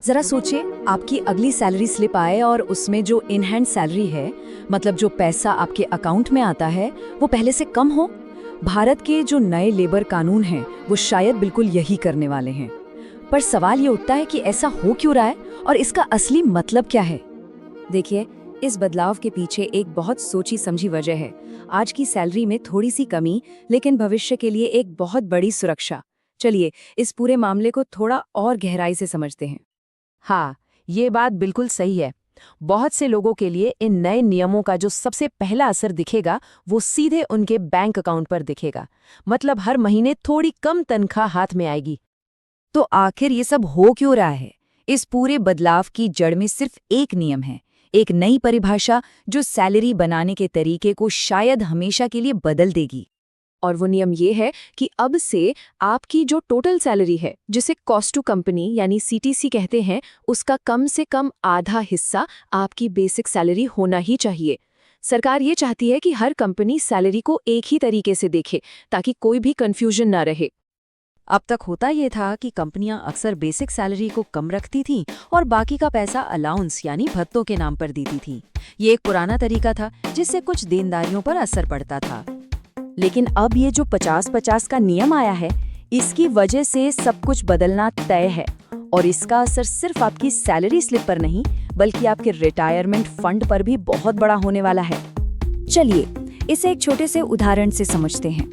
जरा सोचिए, आपकी अगली सैलरी स्लिप आए और उसमें जो इन हैंड सैलरी है, मतलब जो पैसा आपके अकाउंट में आता है, वो पहले से कम हो। भारत के जो नए लेबर कानून हैं वो शायद बिल्कुल यही करने वाले हैं। पर सवाल ये उठता है कि ऐसा हो क्यों रहा है और इसका असली मतलब क्या है। देखिए, इस बदलाव के पीछे एक बहुत सोची समझी वजह है। आज की सैलरी में थोड़ी सी कमी, लेकिन भविष्य के लिए एक बहुत बड़ी सुरक्षा। चलिए इस पूरे मामले को थोड़ा और गहराई से समझते हैं। हाँ, ये बात बिल्कुल सही है। बहुत से लोगों के लिए इन नए नियमों का जो सबसे पहला असर दिखेगा वो सीधे उनके बैंक अकाउंट पर दिखेगा। मतलब हर महीने थोड़ी कम तनख्वाह हाथ में आएगी। तो आखिर ये सब हो क्यों रहा है? इस पूरे बदलाव की जड़ में सिर्फ एक नियम है, एक नई परिभाषा जो सैलरी बनाने के तरीके को शायद हमेशा के लिए बदल देगी। और वो नियम ये है कि अब से आपकी जो टोटल सैलरी है, जिसे कॉस्ट टू कंपनी यानी सीटीसी कहते हैं, उसका कम से कम आधा हिस्सा आपकी बेसिक सैलरी होना ही चाहिए। सरकार ये चाहती है कि हर कंपनी सैलरी को एक ही तरीके से देखे ताकि कोई भी कंफ्यूजन ना रहे। अब तक होता ये था कि कंपनियां अक्सर बेसिक सैलरी को कम रखती थीं और बाकी का पैसा अलाउंस यानी भत्तों के नाम पर देती थीं। ये एक पुराना तरीका था जिससे कुछ देनदारियों पर असर पड़ता था। लेकिन अब ये जो 50-50 का नियम आया है, इसकी वजह से सब कुछ बदलना तय है। और इसका असर सिर्फ आपकी सैलरी स्लिप पर नहीं, बल्कि आपके रिटायरमेंट फंड पर भी बहुत बड़ा होने वाला है। चलिए इसे एक छोटे से उदाहरण से समझते हैं।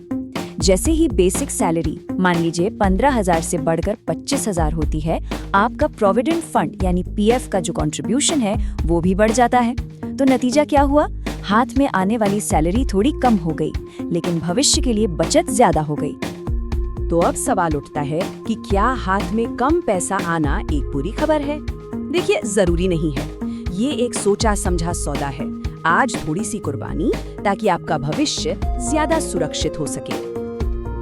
जैसे ही बेसिक सैलरी मान लीजिए 15,000 से बढ़कर 25,000 होती है, आपका प्रोविडेंट फंड यानी पीएफ का जो कंट्रीब्यूशन है वो भी बढ़ जाता है। तो नतीजा क्या हुआ? हाथ में आने वाली सैलरी थोड़ी कम हो गई, लेकिन भविष्य के लिए बचत ज्यादा हो गई। तो अब सवाल उठता है कि क्या हाथ में कम पैसा आना एक बुरी खबर है? देखिए, जरूरी नहीं है। ये एक सोचा समझा सौदा है। आज थोड़ी सी कुर्बानी ताकि आपका भविष्य ज्यादा सुरक्षित हो सके।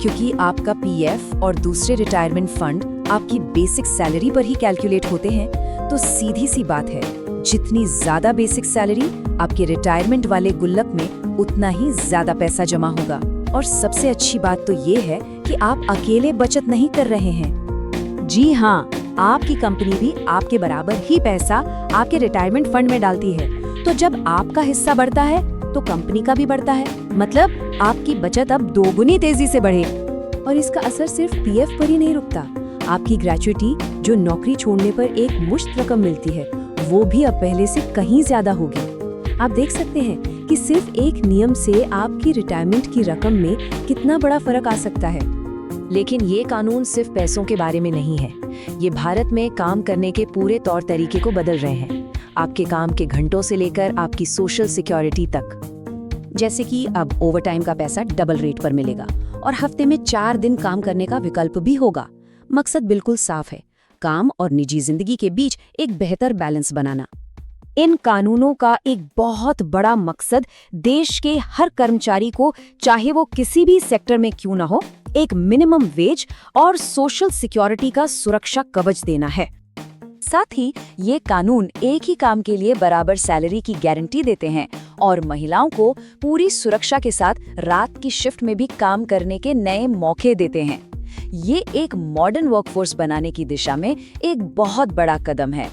क्योंकि आपका पीएफ और दूसरे रिटायरमेंट फंड आपकी बेसिक सैलरी पर ही कैलकुलेट होते हैं, तो सीधी सी बात है, जितनी ज्यादा बेसिक सैलरी आपके रिटायरमेंट वाले गुल्लक में, उतना ही ज्यादा पैसा जमा होगा। और सबसे अच्छी बात तो ये है कि आप अकेले बचत नहीं कर रहे हैं। जी हाँ, आपकी कंपनी भी आपके बराबर ही पैसा आपके रिटायरमेंट फंड में डालती है। तो जब आपका हिस्सा बढ़ता है तो कंपनी का भी बढ़ता है। मतलब आपकी बचत अब दोगुनी तेजी से बढ़े। और इसका असर सिर्फ पीएफ पर ही नहीं रुकता। आपकी ग्रेच्युटी जो नौकरी छोड़ने पर एक मुश्त रकम मिलती है, वो भी अब पहले से कहीं ज्यादा होगी। आप देख सकते हैं कि सिर्फ एक नियम से आपकी रिटायरमेंट की रकम में कितना बड़ा फर्क आ सकता है। लेकिन ये कानून सिर्फ पैसों के बारे में नहीं है। ये भारत में काम करने के पूरे तौर तरीके को बदल रहे हैं। आपके काम के घंटों से लेकर आपकी सोशल सिक्योरिटी तक। जैसे कि अब ओवरटाइम का पैसा डबल रेट पर मिलेगा और हफ्ते में 4 दिन काम करने का विकल्प भी होगा। मकसद बिल्कुल साफ है, काम और निजी जिंदगी के बीच एक बेहतर बैलेंस बनाना। इन कानूनों का एक बहुत बड़ा मकसद देश के हर कर्मचारी को, चाहे वो किसी भी सेक्टर में क्यों ना हो, एक मिनिमम वेज और सोशल सिक्योरिटी का सुरक्षा कवच देना है। साथ ही ये कानून एक ही काम के लिए बराबर सैलरी की गारंटी देते हैं और महिलाओं को पूरी सुरक्षा के साथ रात की शिफ्ट में भी काम करने के नए मौके देते हैं। ये एक मॉडर्न वर्कफोर्स बनाने की दिशा में एक बहुत बड़ा कदम है।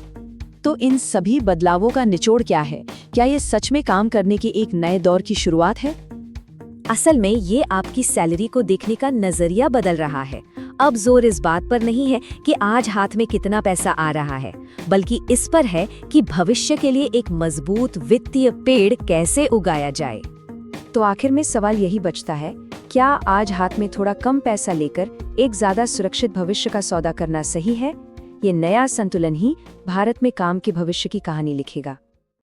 तो इन सभी बदलावों का निचोड़ क्या है? क्या ये सच में काम करने के एक नए दौर की शुरुआत है? असल में ये आपकी सैलरी को देखने का नजरिया बदल रहा है। अब जोर इस बात पर नहीं है कि आज हाथ में कितना पैसा आ रहा है, बल्कि इस पर है कि भविष्य के लिए एक मजबूत वित्तीय पेड़ कैसे उगाया जाए। तो आखिर में सवाल यही बचता है, क्या आज हाथ में थोड़ा कम पैसा लेकर एक ज्यादा सुरक्षित भविष्य का सौदा करना सही है? ये नया संतुलन ही भारत में काम के भविष्य की कहानी लिखेगा।